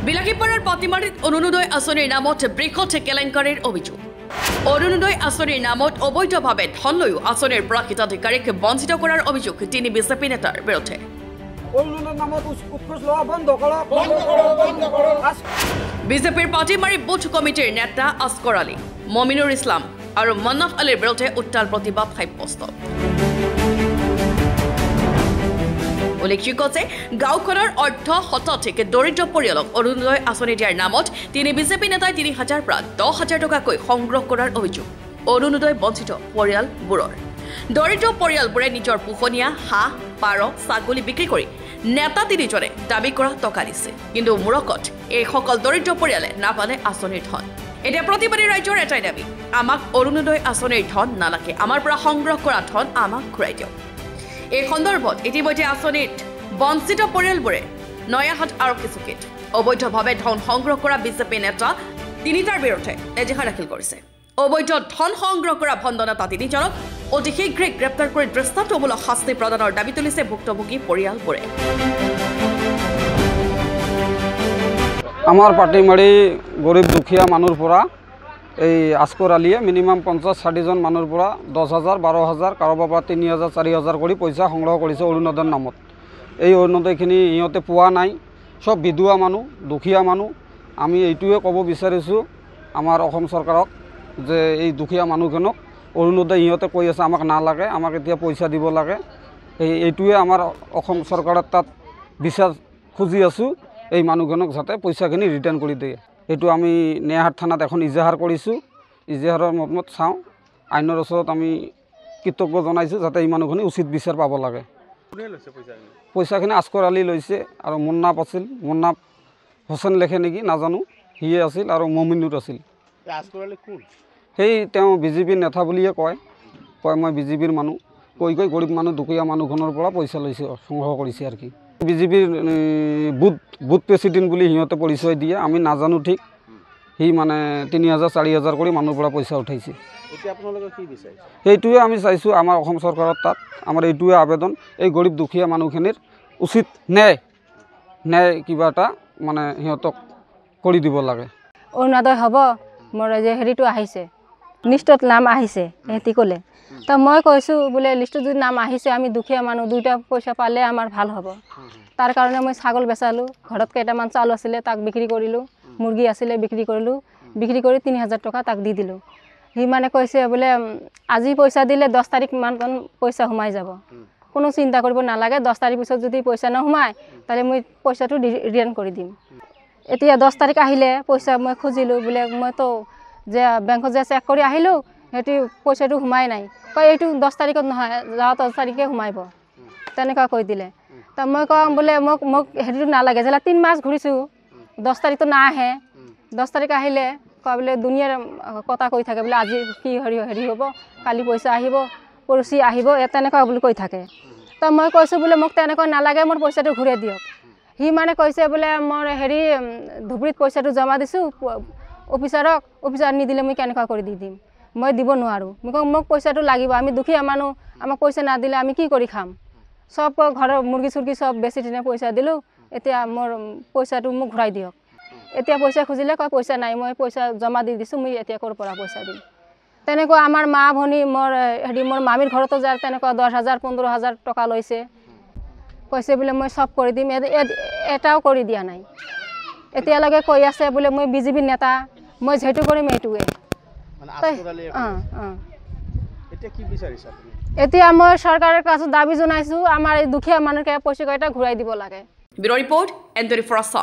বিলাসীপাৰাৰ পাতিমাৰীত অৰুণোদয় আঁচনিৰ নামত বৃহৎ কেলেংকাৰীৰ অভিযোগ অৰুণোদয় আঁচনিৰ নামত অবৈধভাৱে ধন লৈও আঁচনিৰ পৰা হিতাধিকাৰীক বঞ্চিত কৰাৰ অভিযোগ তিনি বিজেপি নেতাৰ বিৰুদ্ধে বিজেপিৰ পাতিমাৰী বুথ কমিটিৰ নেতা আসকৰ আলী মমিনুৰ ইছলাম আৰু মন্নাফ আলীৰ বিৰুদ্ধে উত্তাল প্ৰতিবাদ সাব্যস্ত উল্লেখযোগ্য যে গাঁওখনৰ অৰ্ধ শতাধিক দৰিদ্ৰ পৰিয়ালক অৰুণোদয় আঁচনি দিয়াৰ নামত তিনি বিজেপি নেতাই ৩,০০০ পৰা ১০,০০০ টকাকৈ সংগ্ৰহ কৰাৰ অভিযোগ অৰুণোদয় বঞ্চিত পৰিয়ালবোৰৰ দৰিদ্ৰ পৰিয়ালবোৰে নিজৰ পোহনীয়া হাঁহ পাৰ ছাগলী বিক্ৰী কৰি নেতা তিনিজনে দাবী কৰা টকা দিছে কিন্তু মূৰকত এইসকল দৰিদ্ৰ পৰিয়ালে নাপালে আঁচনিৰ ধন এতিয়া প্ৰতিবাদী ৰাইজৰ এটাই দাবী আমাক অৰুণোদয় আঁচনিৰ ধন নালাগে আমাৰ পৰা সংগ্ৰহ কৰা ধন আমাক ঘূৰাই দিয়ক এই সন্দৰ্ভত ইতিমধ্যে আঁচনিত বঞ্চিত পৰিয়ালবোৰে নয়াহাট আৰক্ষী চকীত অবৈধভাৱে ধন সংগ্ৰহ কৰা বিজেপি নেতা তিনিটাৰ বিৰুদ্ধে এজাহাৰ দাখিল কৰিছে অবৈধ ধন সংগ্ৰহ কৰা ভণ্ড নেতা তিনিজনক অতি শীঘ্ৰে গ্ৰেপ্তাৰ কৰি দৃষ্টান্তমূলক শাস্তি প্ৰদানৰ দাবী তুলিছে ভুক্তভোগী পৰিয়ালবোৰে আমাৰ পাটিমাৰী গৰীব দুখীয়া মানুহৰ পৰা এই আসকৰ আলীয়ে মিনিমাম ৫০-৬০ জন মানুহৰ পৰা ১০,০০০ ১২,০০০ কাৰোবাৰ পৰা ৩,০০০ ৪,০০০ কৰি পইচা সংগ্ৰহ কৰিছে অৰুণোদয়ৰ নামত এই অৰুণোদয়খিনি ইহঁতে পোৱা নাই সব বিধৱা মানুহ দুখীয়া মানুহ আমি এইটোৱে ক'ব বিচাৰিছোঁ আমাৰ অসম চৰকাৰক যে এই দুখীয়া মানুহজনক অৰুণোদয় ইহঁতে কৈ আছে আমাক নালাগে আমাক এতিয়া পইচা দিব লাগে এইটোৱে আমাৰ অসম চৰকাৰৰ তাত বিচাৰ খুজি আছোঁ এই মানুহজনক যাতে পইচাখিনি ৰিটাৰ্ণ কৰি দিয়ে এইটো আমি নয়াহাট থানাত এখন ইজাহাৰ কৰিছোঁ ইজাহাৰৰ মতমত চাওঁ আইনৰ ওচৰত আমি কৃতজ্ঞ জনাইছোঁ যাতে এই মানুহখিনি উচিত বিচাৰ পাব লাগে পইচাখিনি আসকৰ আলী লৈছে আৰু মুন্নাফ আছিল মুন্নাফ হোসেন লেখে নেকি নাজানো সিয়ে আছিল আৰু মমিনুৰ আছিল সেই তেওঁ বিজেপিৰ নেতা বুলিয়ে কয় মই বিজেপিৰ মানুহ কৈ গৰীব মানুহ দুখীয়া মানুহখনৰ পৰা পইচা লৈছে সংগ্ৰহ কৰিছে আৰু কি বিজেপিৰ বুথ প্ৰেচিডেণ্ট বুলি সিহঁতে পৰিচয় দিয়ে আমি নাজানো ঠিক সি মানে ৩,০০০ ৪,০০০ কৰি মানুহৰ পৰা পইচা উঠাইছে সেইটোৱে আমি চাইছোঁ আমাৰ অসম চৰকাৰৰ তাত আমাৰ এইটোৱে আবেদন এই গৰীব দুখীয়া মানুহখিনিৰ উচিত ন্যায় কিবা এটা মানে সিহঁতক কৰি দিব লাগে অৰুণোদয় হ'ব মোৰ যে হেৰিটো আহিছে লিষ্টত নাম আহিছে সিহঁতি ক'লে তো মই কৈছোঁ বোলে লিষ্টত যদি নাম আহিছে আমি দুখীয়া মানুহ দুইটা পইচা পালে আমাৰ ভাল হ'ব তাৰ কাৰণে মই ছাগল বেচালোঁ ঘৰত কেইটামান চাউল আছিলে তাক বিক্ৰী কৰিলোঁ মুৰ্গী আছিলে বিক্ৰী কৰিলোঁ বিক্ৰী কৰি ৩,০০০ টকা তাক দি দিলোঁ সি মানে কৈছে বোলে আজি পইচা দিলে 10 তাৰিখ মান পইচা সোমাই যাব কোনো চিন্তা কৰিব নালাগে 10 তাৰিখ পিছত যদি পইচা নোসোমায় তাহলে মই পইচাটো ৰিটাৰ্ণ কৰি দিম এতিয়া 10 তাৰিখ আহিলে পইচা মই খুজিলোঁ বোলে মই তো যে বেংকত যে চেক কৰি আহিলোঁ সেইটো পইচাটো সোমাই নাই কয় এইটো 10 তাৰিখত নহয় যোৱা 10 তাৰিখে সোমাইব তেনেকুৱা কৈ দিলে তো মই কওঁ বোলে মোক হেৰিটো নালাগে যেলা 3 মাস ঘূৰিছোঁ 10 তাৰিখটো নাহে 10 তাৰিখ আহিলে কয় বোলে দুনিয়াৰ কথা কৈ থাকে বোলে আজি কি হেৰি হ'ব কালি পইচা আহিব পৰহি আহিব তেনেকুৱা বুলি কৈ থাকে তো মই কৈছোঁ বোলে মোক তেনেকুৱা নালাগে মোৰ পইচাটো ঘূৰাই দিয়ক সি মানে কৈছে বোলে মোৰ হেৰি ধুবুৰীত পইচাটো জমা দিছোঁ অফিচাৰ নিদিলে মই কেনেকুৱা কৰি দি দিম মই দিব নোৱাৰোঁ মোক পইচাটো লাগিব আমি দুখীয়া মানুহ আমাক পইচা নাদিলে আমি কি কৰি খাম সব ঘৰৰ মুৰ্গী চুৰ্গী সব বেছি দিনে পইচা দিলোঁ এতিয়া মোৰ পইচাটো মোক ঘূৰাই দিয়ক এতিয়া পইচা খুজিলে কয় পইচা নাই মই পইচা জমা দি দিছোঁ মই এতিয়া ক'ৰ পৰা পইচা দিম তেনেকুৱা আমাৰ মা ভনী মোৰ মামীৰ ঘৰতো যায় তেনেকুৱা 10,000 15,000 টকা লৈছে কৈছে বোলে মই সব কৰি দিম এটাও কৰি দিয়া নাই এতিয়ালৈকে কৈ আছে বোলে মই বিজেপি নেতা মই যেটো কৰিম এইটোৱে এতিয়া মই চৰকাৰৰ কাছে দাবী জনাইছোঁ আমাৰ এই দুখীয়া মানুহকে পইচা কেইটা ঘূৰাই দিব লাগে ব্যুৰ ৰিপৰ্ট এণ্টনি ফৰাছা